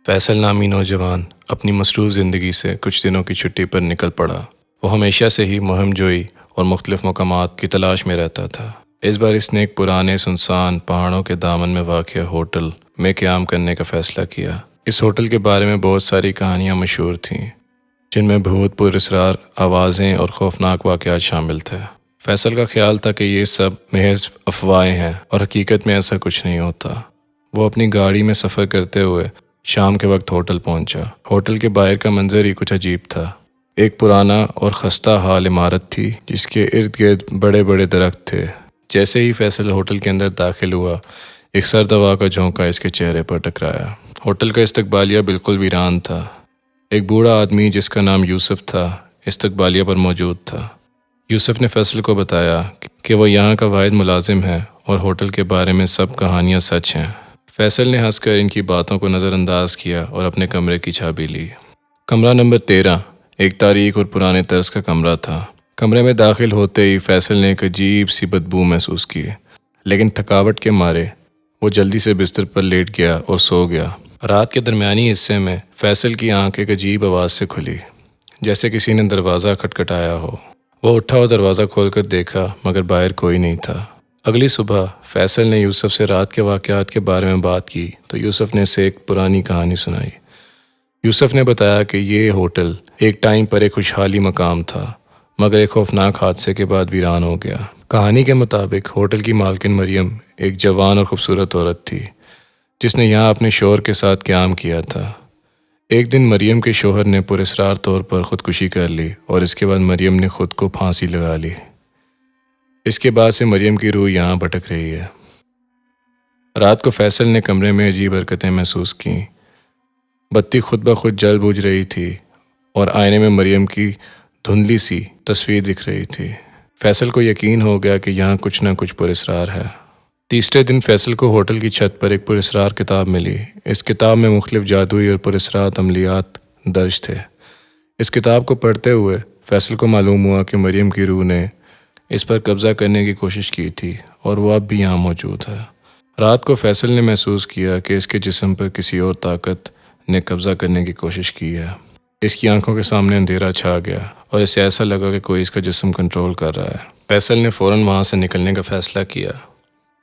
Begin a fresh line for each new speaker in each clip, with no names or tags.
فیصل نامی نوجوان اپنی مصروف زندگی سے کچھ دنوں کی چھٹی پر نکل پڑا۔ وہ ہمیشہ سے ہی مہم جوئی اور مختلف مقامات کی تلاش میں رہتا تھا۔ اس بار اس نے ایک پرانے سنسان پہاڑوں کے دامن میں واقع ہوٹل میں قیام کرنے کا فیصلہ کیا۔ اس ہوٹل کے بارے میں بہت ساری کہانیاں مشہور تھیں، جن میں بھوت پراسرار آوازیں اور خوفناک واقعات شامل تھے۔ فیصل کا خیال تھا کہ یہ سب محض افواہیں ہیں اور حقیقت میں ایسا کچھ نہیں ہوتا۔ وہ اپنی گاڑی میں سفر کرتے ہوئے شام کے وقت ہوٹل پہنچا۔ ہوٹل کے باہر کا منظر ہی کچھ عجیب تھا۔ ایک پرانا اور خستہ حال عمارت تھی جس کے ارد گرد بڑے بڑے درخت تھے۔ جیسے ہی فیصل ہوٹل کے اندر داخل ہوا، ایک سرد ہوا کا جھونکا اس کے چہرے پر ٹکرایا۔ ہوٹل کا استقبالیہ بالکل ویران تھا۔ ایک بوڑھا آدمی جس کا نام یوسف تھا استقبالیہ پر موجود تھا۔ یوسف نے فیصل کو بتایا کہ وہ یہاں کا واحد ملازم ہے اور ہوٹل کے بارے میں سب کہانیاں سچ ہیں۔ فیصل نے ہنس کر ان کی باتوں کو نظر انداز کیا اور اپنے کمرے کی چابی لی۔ کمرہ نمبر 13 ایک تاریک اور پرانے طرز کا کمرہ تھا۔ کمرے میں داخل ہوتے ہی فیصل نے ایک عجیب سی بدبو محسوس کی، لیکن تھکاوٹ کے مارے وہ جلدی سے بستر پر لیٹ گیا اور سو گیا۔ رات کے درمیانی حصے میں فیصل کی آنکھ ایک عجیب آواز سے کھلی، جیسے کسی نے دروازہ کھٹکھٹایا ہو۔ وہ اٹھا اور دروازہ کھول کر دیکھا، مگر باہر کوئی نہیں تھا۔ اگلی صبح فیصل نے یوسف سے رات کے واقعات کے بارے میں بات کی تو یوسف نے اسے ایک پرانی کہانی سنائی۔ یوسف نے بتایا کہ یہ ہوٹل ایک ٹائم پر ایک خوشحالی مقام تھا، مگر ایک خوفناک حادثے کے بعد ویران ہو گیا۔ کہانی کے مطابق ہوٹل کی مالکن مریم ایک جوان اور خوبصورت عورت تھی جس نے یہاں اپنے شوہر کے ساتھ قیام کیا تھا۔ ایک دن مریم کے شوہر نے پراسرار طور پر خودکشی کر لی اور اس کے بعد مریم نے خود کو پھانسی لگا لی۔ اس کے بعد سے مریم کی روح یہاں بھٹک رہی ہے۔ رات کو فیصل نے کمرے میں عجیب حرکتیں محسوس کیں۔ بتی خود بخود جل بجھ رہی تھی اور آئینے میں مریم کی دھندلی سی تصویر دکھ رہی تھی۔ فیصل کو یقین ہو گیا کہ یہاں کچھ نہ کچھ پراسرار ہے۔ تیسرے دن فیصل کو ہوٹل کی چھت پر ایک پراسرار کتاب ملی۔ اس کتاب میں مختلف جادوئی اور پراسرار عملیات درج تھے۔ اس کتاب کو پڑھتے ہوئے فیصل کو معلوم ہوا کہ مریم کی روح نے اس پر قبضہ کرنے کی کوشش کی تھی اور وہ اب بھی یہاں موجود ہے۔ رات کو فیصل نے محسوس کیا کہ اس کے جسم پر کسی اور طاقت نے قبضہ کرنے کی کوشش کی ہے۔ اس کی آنکھوں کے سامنے اندھیرا چھا گیا اور اسے ایسا لگا کہ کوئی اس کا جسم کنٹرول کر رہا ہے۔ فیصل نے فوراً وہاں سے نکلنے کا فیصلہ کیا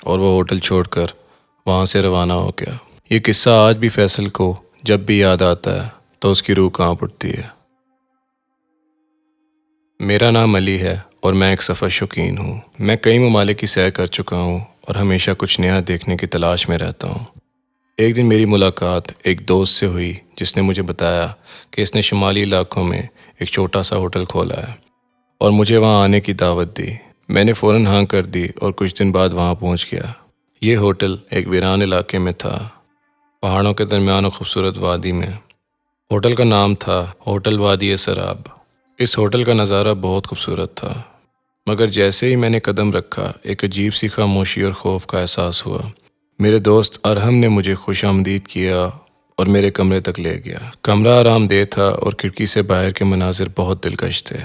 اور وہ ہوٹل چھوڑ کر وہاں سے روانہ ہو گیا۔ یہ قصہ آج بھی فیصل کو جب بھی یاد آتا ہے تو اس کی روح کانپ اٹھتی ہے۔ میرا نام علی ہے اور میں ایک سفر شوقین ہوں۔ میں کئی ممالک کی سیر کر چکا ہوں اور ہمیشہ کچھ نیا دیکھنے کی تلاش میں رہتا ہوں۔ ایک دن میری ملاقات ایک دوست سے ہوئی جس نے مجھے بتایا کہ اس نے شمالی علاقوں میں ایک چھوٹا سا ہوٹل کھولا ہے اور مجھے وہاں آنے کی دعوت دی۔ میں نے فوراً ہاں کر دی اور کچھ دن بعد وہاں پہنچ گیا۔ یہ ہوٹل ایک ویران علاقے میں تھا، پہاڑوں کے درمیان اور خوبصورت وادی میں۔ ہوٹل کا نام تھا ہوٹل وادی سراب۔ اس ہوٹل کا نظارہ بہت خوبصورت تھا، مگر جیسے ہی میں نے قدم رکھا ایک عجیب سی خاموشی اور خوف کا احساس ہوا۔ میرے دوست ارحم نے مجھے خوش آمدید کیا اور میرے کمرے تک لے گیا۔ کمرہ آرام دہ تھا اور کھڑکی سے باہر کے مناظر بہت دلکش تھے۔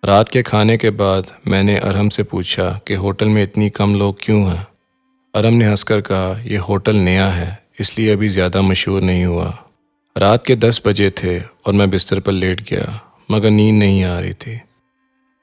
رات کے کھانے کے بعد میں نے ارحم سے پوچھا کہ ہوٹل میں اتنی کم لوگ کیوں ہیں؟ ارحم نے ہنس کر کہا، یہ ہوٹل نیا ہے اس لیے ابھی زیادہ مشہور نہیں ہوا۔ رات کے 10 بجے تھے اور میں بستر پر لیٹ گیا، مگر نیند نہیں آ رہی تھی۔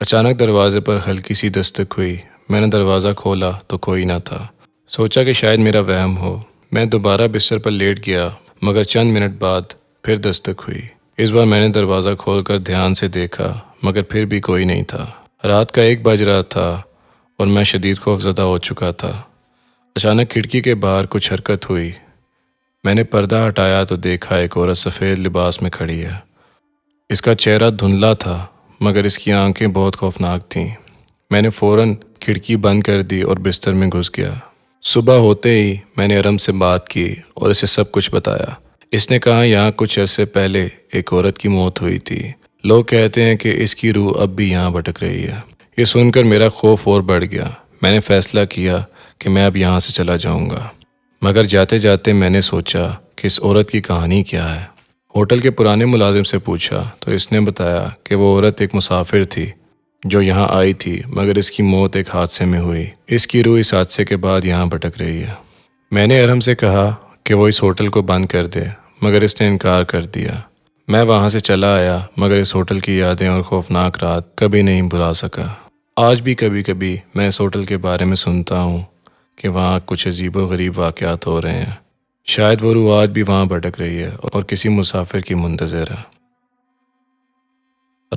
اچانک دروازے پر ہلکی سی دستک ہوئی۔ میں نے دروازہ کھولا تو کوئی نہ تھا۔ سوچا کہ شاید میرا وہم ہو۔ میں دوبارہ بستر پر لیٹ گیا، مگر چند منٹ بعد پھر دستک ہوئی۔ اس بار میں نے دروازہ کھول کر دھیان سے دیکھا، مگر پھر بھی کوئی نہیں تھا۔ رات کا 1 بج رہا تھا اور میں شدید خوف زدہ ہو چکا تھا۔ اچانک کھڑکی کے باہر کچھ حرکت ہوئی۔ میں نے پردہ ہٹایا تو دیکھا ایک عورت سفید لباس میں کھڑی ہے۔ اس کا چہرہ دھندلا تھا، مگر اس کی آنکھیں بہت خوفناک تھیں۔ میں نے فوراً کھڑکی بند کر دی اور بستر میں گھس گیا۔ صبح ہوتے ہی میں نے ارحم سے بات کی اور اسے سب کچھ بتایا۔ اس نے کہا یہاں کچھ عرصے پہلے ایک عورت کی موت ہوئی تھی۔ لوگ کہتے ہیں کہ اس کی روح اب بھی یہاں بھٹک رہی ہے۔ یہ سن کر میرا خوف اور بڑھ گیا۔ میں نے فیصلہ کیا کہ میں اب یہاں سے چلا جاؤں گا، مگر جاتے جاتے میں نے سوچا کہ اس عورت کی کہانی کیا ہے۔ ہوٹل کے پرانے ملازم سے پوچھا تو اس نے بتایا کہ وہ عورت ایک مسافر تھی جو یہاں آئی تھی، مگر اس کی موت ایک حادثے میں ہوئی۔ اس کی روح اس حادثے کے بعد یہاں بھٹک رہی ہے۔ میں نے ارحم سے کہا کہ وہ اس ہوٹل کو بند کر دے، مگر اس نے انکار کر دیا۔ میں وہاں سے چلا آیا مگر اس ہوٹل کی یادیں اور خوفناک رات کبھی نہیں بھلا سکا۔ آج بھی کبھی کبھی میں اس ہوٹل کے بارے میں سنتا ہوں کہ وہاں کچھ عجیب و غریب واقعات ہو رہے ہیں۔ شاید وہ روح آج بھی وہاں بھٹک رہی ہے اور کسی مسافر کی منتظر ہے۔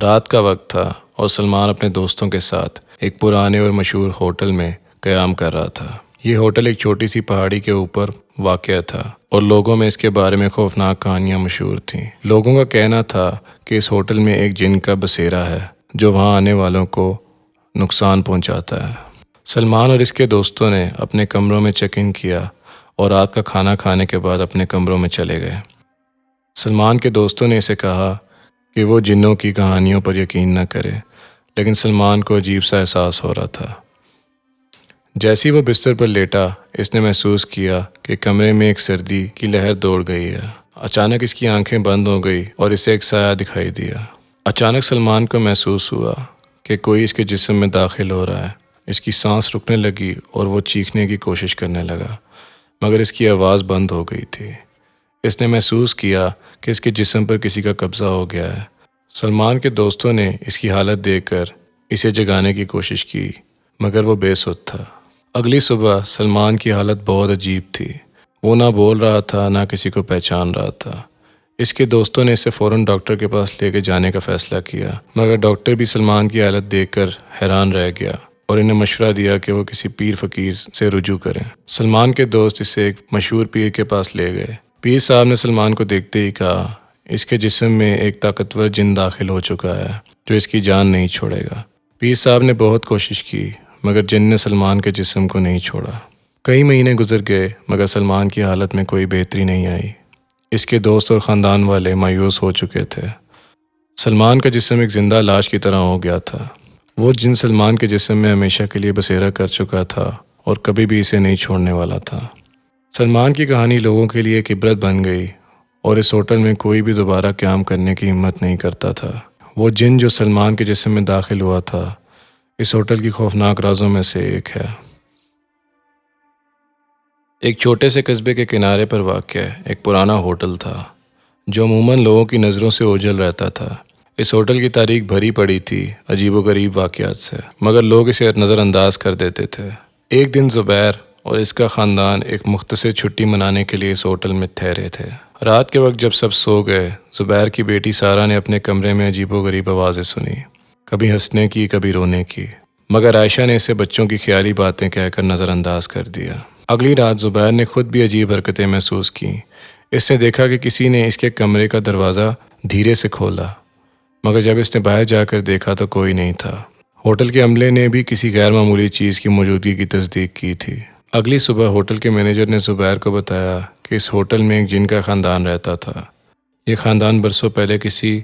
رات کا وقت تھا اور سلمان اپنے دوستوں کے ساتھ ایک پرانے اور مشہور ہوٹل میں قیام کر رہا تھا۔ یہ ہوٹل ایک چھوٹی سی پہاڑی کے اوپر واقع تھا اور لوگوں میں اس کے بارے میں خوفناک کہانیاں مشہور تھیں۔ لوگوں کا کہنا تھا کہ اس ہوٹل میں ایک جن کا بسیرا ہے جو وہاں آنے والوں کو نقصان پہنچاتا ہے۔ سلمان اور اس کے دوستوں نے اپنے کمروں میں چیک ان کیا اور رات کا کھانا کھانے کے بعد اپنے کمروں میں چلے گئے۔ سلمان کے دوستوں نے اسے کہا کہ وہ جنوں کی کہانیوں پر یقین نہ کرے، لیکن سلمان کو عجیب سا احساس ہو رہا تھا۔ جیسے ہی وہ بستر پر لیٹا، اس نے محسوس کیا کہ کمرے میں ایک سردی کی لہر دوڑ گئی ہے۔ اچانک اس کی آنکھیں بند ہو گئی اور اسے ایک سایہ دکھائی دیا۔ اچانک سلمان کو محسوس ہوا کہ کوئی اس کے جسم میں داخل ہو رہا ہے۔ اس کی سانس رکنے لگی اور وہ چیخنے کی کوشش کرنے لگا، مگر اس کی آواز بند ہو گئی تھی۔ اس نے محسوس کیا کہ اس کے جسم پر کسی کا قبضہ ہو گیا ہے۔ سلمان کے دوستوں نے اس کی حالت دیکھ کر اسے جگانے کی کوشش کی، مگر وہ بے سود تھا۔ اگلی صبح سلمان کی حالت بہت عجیب تھی۔ وہ نہ بول رہا تھا نہ کسی کو پہچان رہا تھا۔ اس کے دوستوں نے اسے فوراً ڈاکٹر کے پاس لے کے جانے کا فیصلہ کیا، مگر ڈاکٹر بھی سلمان کی حالت دیکھ کر حیران رہ گیا اور انہیں مشورہ دیا کہ وہ کسی پیر فقیر سے رجوع کریں۔ سلمان کے دوست اسے ایک مشہور پیر کے پاس لے گئے۔ پیر صاحب نے سلمان کو دیکھتے ہی کہا، اس کے جسم میں ایک طاقتور جن داخل ہو چکا ہے جو اس کی جان نہیں چھوڑے گا۔ پیر صاحب نے بہت کوشش کی مگر جن نے سلمان کے جسم کو نہیں چھوڑا۔ کئی مہینے گزر گئے مگر سلمان کی حالت میں کوئی بہتری نہیں آئی۔ اس کے دوست اور خاندان والے مایوس ہو چکے تھے۔ سلمان کا جسم ایک زندہ لاش کی طرح ہو گیا تھا۔ وہ جن سلمان کے جسم میں ہمیشہ کے لیے بسیرا کر چکا تھا اور کبھی بھی اسے نہیں چھوڑنے والا تھا۔ سلمان کی کہانی لوگوں کے لیے ایک عبرت بن گئی اور اس ہوٹل میں کوئی بھی دوبارہ قیام کرنے کی ہمت نہیں کرتا تھا۔ وہ جن جو سلمان کے جسم میں داخل ہوا تھا اس ہوٹل کی خوفناک رازوں میں سے ایک ہے۔ ایک چھوٹے سے قصبے کے کنارے پر واقع ایک پرانا ہوٹل تھا جو عموماً لوگوں کی نظروں سے اوجھل رہتا تھا۔ اس ہوٹل کی تاریخ بھری پڑی تھی عجیب و غریب واقعات سے، مگر لوگ اسے نظر انداز کر دیتے تھے۔ ایک دن زبیر اور اس کا خاندان ایک مختصر چھٹی منانے کے لیے اس ہوٹل میں ٹھہرے تھے۔ رات کے وقت جب سب سو گئے، زبیر کی بیٹی سارہ نے اپنے کمرے میں عجیب و غریب آوازیں سنی، کبھی ہنسنے کی کبھی رونے کی، مگر عائشہ نے اسے بچوں کی خیالی باتیں کہہ کر نظر انداز کر دیا۔ اگلی رات زبیر نے خود بھی عجیب حرکتیں محسوس کیں۔ اس نے دیکھا کہ کسی نے اس کے کمرے کا دروازہ دھیرے سے کھولا، مگر جب اس نے باہر جا کر دیکھا تو کوئی نہیں تھا۔ ہوٹل کے عملے نے بھی کسی غیر معمولی چیز کی موجودگی کی تصدیق کی تھی۔ اگلی صبح ہوٹل کے مینیجر نے زبیر کو بتایا کہ اس ہوٹل میں ایک جن کا خاندان رہتا تھا۔ یہ خاندان برسوں پہلے کسی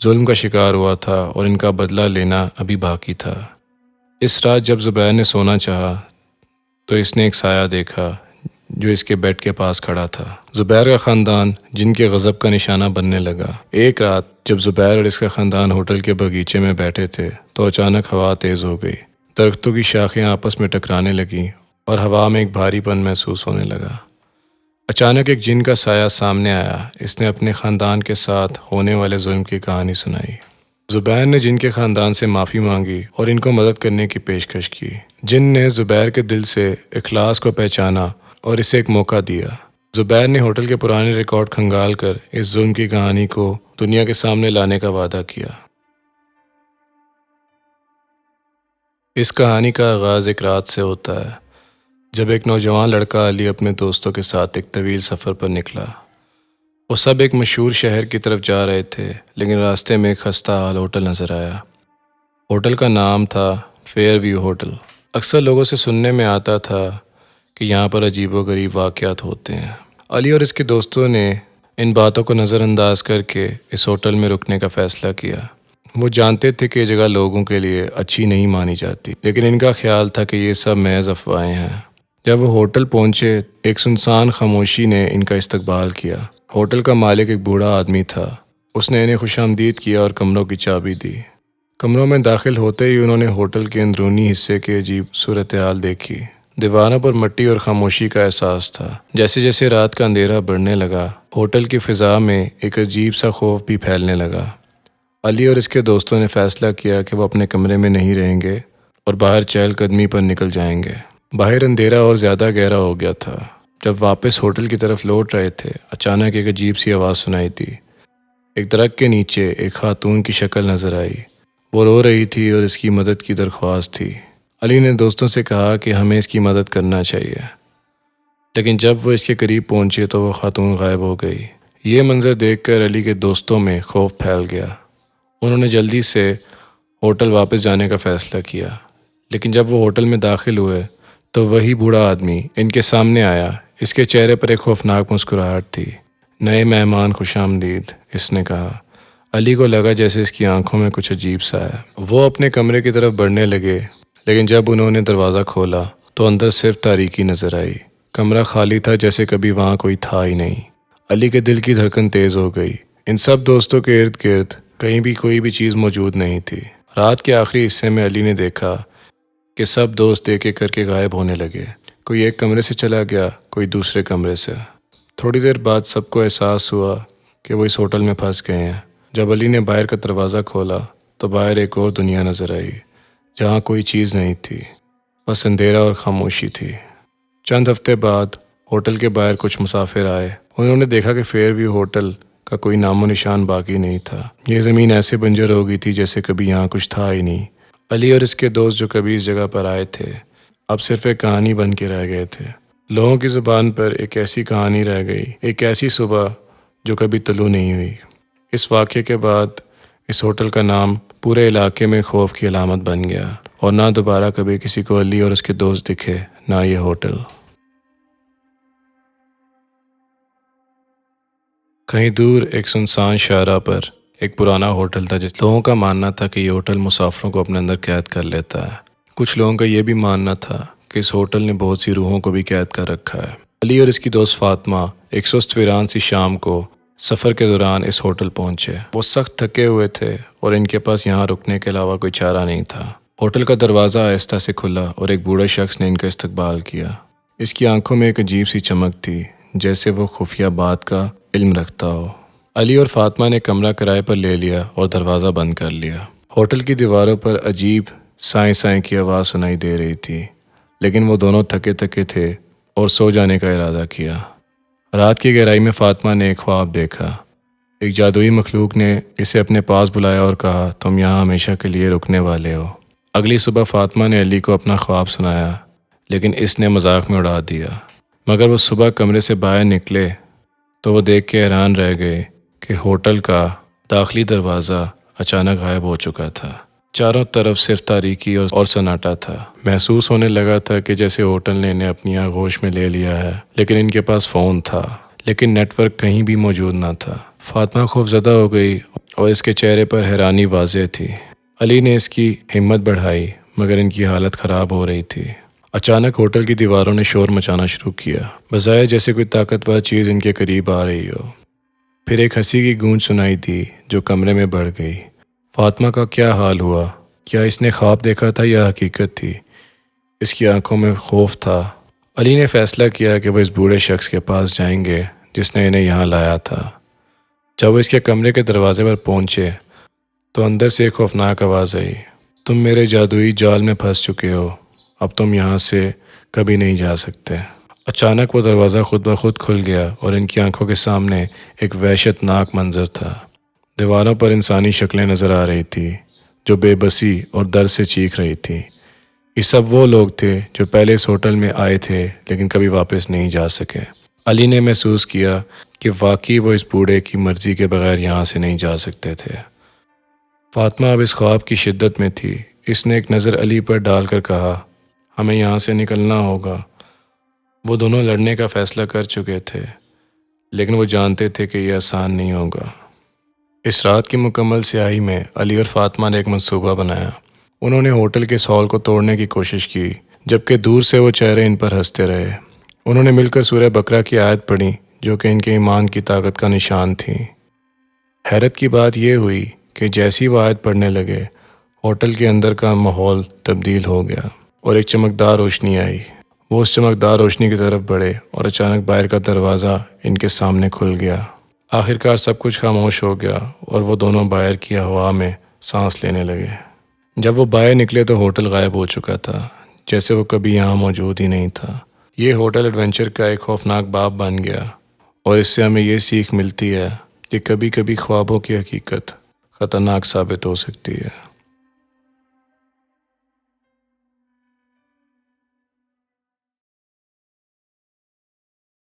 ظلم کا شکار ہوا تھا اور ان کا بدلہ لینا ابھی باقی تھا۔ اس رات جب زبیر نے سونا چاہا تو اس نے ایک سایہ دیکھا جو اس کے بیڈ کے پاس کھڑا تھا۔ زبیر کا خاندان جن کے غضب کا نشانہ بننے لگا۔ ایک رات جب زبیر اور اس کا خاندان ہوٹل کے باغیچے میں بیٹھے تھے تو اچانک ہوا تیز ہو گئی۔ درختوں کی شاخیں آپس میں ٹکرانے لگیں اور ہوا میں ایک بھاری پن محسوس ہونے لگا۔ اچانک ایک جن کا سایہ سامنے آیا۔ اس نے اپنے خاندان کے ساتھ ہونے والے ظلم کی کہانی سنائی۔ زبیر نے جن کے خاندان سے معافی مانگی اور ان کو مدد کرنے کی پیشکش کی۔ جن نے زبیر کے دل سے اخلاص کو پہچانا اور اسے ایک موقع دیا۔ زبیر نے ہوٹل کے پرانے ریکارڈ کھنگال کر اس ظلم کی کہانی کو دنیا کے سامنے لانے کا وعدہ کیا۔ اس کہانی کا آغاز ایک رات سے ہوتا ہے جب ایک نوجوان لڑکا علی اپنے دوستوں کے ساتھ ایک طویل سفر پر نکلا۔ وہ سب ایک مشہور شہر کی طرف جا رہے تھے، لیکن راستے میں ایک خستہ حال ہوٹل نظر آیا۔ ہوٹل کا نام تھا فیئر ویو ہوٹل۔ اکثر لوگوں سے سننے میں آتا تھا کہ یہاں پر عجیب و غریب واقعات ہوتے ہیں۔ علی اور اس کے دوستوں نے ان باتوں کو نظر انداز کر کے اس ہوٹل میں رکنے کا فیصلہ کیا۔ وہ جانتے تھے کہ یہ جگہ لوگوں کے لیے اچھی نہیں مانی جاتی، لیکن ان کا خیال تھا کہ یہ سب محض افواہیں ہیں۔ جب وہ ہوٹل پہنچے، ایک سنسان خاموشی نے ان کا استقبال کیا۔ ہوٹل کا مالک ایک بوڑھا آدمی تھا۔ اس نے انہیں خوش آمدید کیا اور کمروں کی چابی دی۔ کمروں میں داخل ہوتے ہی انہوں نے ہوٹل کے اندرونی حصے کی عجیب صورتحال دیکھی۔ دیواروں پر مٹی اور خاموشی کا احساس تھا۔ جیسے جیسے رات کا اندھیرا بڑھنے لگا، ہوٹل کی فضا میں ایک عجیب سا خوف بھی پھیلنے لگا۔ علی اور اس کے دوستوں نے فیصلہ کیا کہ وہ اپنے کمرے میں نہیں رہیں گے اور باہر چہل قدمی پر نکل جائیں گے۔ باہر اندھیرا اور زیادہ گہرا ہو گیا تھا۔ جب واپس ہوٹل کی طرف لوٹ رہے تھے، اچانک ایک عجیب سی آواز سنائی دی۔ ایک درخت کے نیچے ایک خاتون کی شکل نظر آئی۔ وہ رو رہی تھی اور اس کی مدد کی درخواست تھی۔ علی نے دوستوں سے کہا کہ ہمیں اس کی مدد کرنا چاہیے، لیکن جب وہ اس کے قریب پہنچے تو وہ خاتون غائب ہو گئی۔ یہ منظر دیکھ کر علی کے دوستوں میں خوف پھیل گیا۔ انہوں نے جلدی سے ہوٹل واپس جانے کا فیصلہ کیا، لیکن جب وہ ہوٹل میں داخل ہوئے تو وہی بوڑھا آدمی ان کے سامنے آیا۔ اس کے چہرے پر ایک خوفناک مسکراہٹ تھی۔ نئے مہمان خوش آمدید، اس نے کہا۔ علی کو لگا جیسے اس کی آنکھوں میں کچھ عجیب سا ہے۔ وہ اپنے کمرے کی طرف بڑھنے لگے، لیکن جب انہوں نے دروازہ کھولا تو اندر صرف تاریکی نظر آئی۔ کمرہ خالی تھا، جیسے کبھی وہاں کوئی تھا ہی نہیں۔ علی کے دل کی دھڑکن تیز ہو گئی۔ ان سب دوستوں کے ارد گرد کہیں بھی کوئی بھی چیز موجود نہیں تھی۔ رات کے آخری حصے میں علی نے دیکھا کہ سب دوست ایک ایک کر کے غائب ہونے لگے۔ کوئی ایک کمرے سے چلا گیا، کوئی دوسرے کمرے سے۔ تھوڑی دیر بعد سب کو احساس ہوا کہ وہ اس ہوٹل میں پھنس گئے ہیں۔ جب علی نے باہر کا دروازہ کھولا تو باہر ایک اور دنیا نظر آئی، جہاں کوئی چیز نہیں تھی، بس اندھیرا اور خاموشی تھی۔ چند ہفتے بعد ہوٹل کے باہر کچھ مسافر آئے۔ انہوں نے دیکھا کہ فیئر ویو ہوٹل کا کوئی نام و نشان باقی نہیں تھا۔ یہ زمین ایسے بنجر ہو گئی تھی جیسے کبھی یہاں کچھ تھا ہی نہیں۔ علی اور اس کے دوست جو کبھی اس جگہ پر آئے تھے، اب صرف ایک کہانی بن کے رہ گئے تھے۔ لوگوں کی زبان پر ایک ایسی کہانی رہ گئی، ایک ایسی صبح جو کبھی طلوع نہیں ہوئی۔ اس واقعے کے بعد اس ہوٹل کا نام پورے علاقے میں خوف کی علامت بن گیا، اور نہ دوبارہ کبھی کسی کو علی اور اس کے دوست دکھے، نہ یہ ہوٹل۔ کہیں دور ایک سنسان شاہراہ پر ایک پرانا ہوٹل تھا، جس لوگوں کا ماننا تھا کہ یہ ہوٹل مسافروں کو اپنے اندر قید کر لیتا ہے۔ کچھ لوگوں کا یہ بھی ماننا تھا کہ اس ہوٹل نے بہت سی روحوں کو بھی قید کر رکھا ہے۔ علی اور اس کی دوست فاطمہ ایک سست ویران سی شام کو سفر کے دوران اس ہوٹل پہنچے۔ وہ سخت تھکے ہوئے تھے اور ان کے پاس یہاں رکنے کے علاوہ کوئی چارہ نہیں تھا۔ ہوٹل کا دروازہ آہستہ سے کھلا اور ایک بوڑھے شخص نے ان کا استقبال کیا۔ اس کی آنکھوں میں ایک عجیب سی چمک تھی، جیسے وہ خفیہ بات کا علم رکھتا ہو۔ علی اور فاطمہ نے کمرہ کرائے پر لے لیا اور دروازہ بند کر لیا۔ ہوٹل کی دیواروں پر عجیب سائیں سائیں کی آواز سنائی دے رہی تھی، لیکن وہ دونوں تھکے تھکے تھے اور سو جانے کا ارادہ کیا۔ رات کی گہرائی میں فاطمہ نے ایک خواب دیکھا۔ ایک جادوئی مخلوق نے اسے اپنے پاس بلایا اور کہا، تم یہاں ہمیشہ کے لیے رکنے والے ہو۔ اگلی صبح فاطمہ نے علی کو اپنا خواب سنایا، لیکن اس نے مذاق میں اڑا دیا۔ مگر وہ صبح کمرے سے باہر نکلے تو وہ دیکھ کے حیران رہ گئے کہ ہوٹل کا داخلی دروازہ اچانک غائب ہو چکا تھا۔ چاروں طرف صرف تاریکی اور سناٹا تھا۔ محسوس ہونے لگا تھا کہ جیسے ہوٹل نے انہیں اپنی آغوش میں لے لیا ہے، لیکن ان کے پاس فون تھا، لیکن نیٹ ورک کہیں بھی موجود نہ تھا۔ فاطمہ خوف زدہ ہو گئی اور اس کے چہرے پر حیرانی واضح تھی۔ علی نے اس کی ہمت بڑھائی، مگر ان کی حالت خراب ہو رہی تھی۔ اچانک ہوٹل کی دیواروں نے شور مچانا شروع کیا، بظاہر جیسے کوئی طاقتور چیز ان کے قریب آ رہی ہو۔ پھر ایک ہنسی کی گونج سنائی دی جو کمرے میں بڑھ گئی۔ فاطمہ کا کیا حال ہوا؟ کیا اس نے خواب دیکھا تھا یا حقیقت تھی؟ اس کی آنکھوں میں خوف تھا۔ علی نے فیصلہ کیا کہ وہ اس بوڑھے شخص کے پاس جائیں گے جس نے انہیں یہاں لایا تھا۔ جب وہ اس کے کمرے کے دروازے پر پہنچے تو اندر سے ایک خوفناک آواز آئی، تم میرے جادوئی جال میں پھنس چکے ہو، اب تم یہاں سے کبھی نہیں جا سکتے۔ اچانک وہ دروازہ خود بخود کھل گیا اور ان کی آنکھوں کے سامنے ایک وحشت ناک منظر تھا۔ دیواروں پر انسانی شکلیں نظر آ رہی تھی جو بے بسی اور درد سے چیخ رہی تھی۔ یہ سب وہ لوگ تھے جو پہلے اس ہوٹل میں آئے تھے لیکن کبھی واپس نہیں جا سکے۔ علی نے محسوس کیا کہ واقعی وہ اس بوڑھے کی مرضی کے بغیر یہاں سے نہیں جا سکتے تھے۔ فاطمہ اب اس خواب کی شدت میں تھی۔ اس نے ایک نظر علی پر ڈال کر کہا، ہمیں یہاں سے نکلنا ہوگا۔ وہ دونوں لڑنے کا فیصلہ کر چکے تھے، لیکن وہ جانتے تھے کہ یہ آسان نہیں ہوگا۔ اس رات کی مکمل سیاہی میں علی اور فاطمہ نے ایک منصوبہ بنایا۔ انہوں نے ہوٹل کے ہال کو توڑنے کی کوشش کی، جبکہ دور سے وہ چہرے ان پر ہنستے رہے۔ انہوں نے مل کر سورہ بقرہ کی آیت پڑھی جو کہ ان کے ایمان کی طاقت کا نشان تھی۔ حیرت کی بات یہ ہوئی کہ جیسی وہ آیت پڑھنے لگے، ہوٹل کے اندر کا ماحول تبدیل ہو گیا اور ایک چمکدار روشنی آئی۔ وہ اس چمکدار روشنی کی طرف بڑھے اور اچانک باہر کا دروازہ ان کے سامنے کھل گیا۔ آخرکار سب کچھ خاموش ہو گیا اور وہ دونوں باہر کی ہوا میں سانس لینے لگے۔ جب وہ باہر نکلے تو ہوٹل غائب ہو چکا تھا، جیسے وہ کبھی یہاں موجود ہی نہیں تھا۔ یہ ہوٹل ایڈونچر کا ایک خوفناک باب بن گیا، اور اس سے ہمیں یہ سیکھ ملتی ہے کہ کبھی کبھی خوابوں کی حقیقت خطرناک ثابت ہو سکتی ہے۔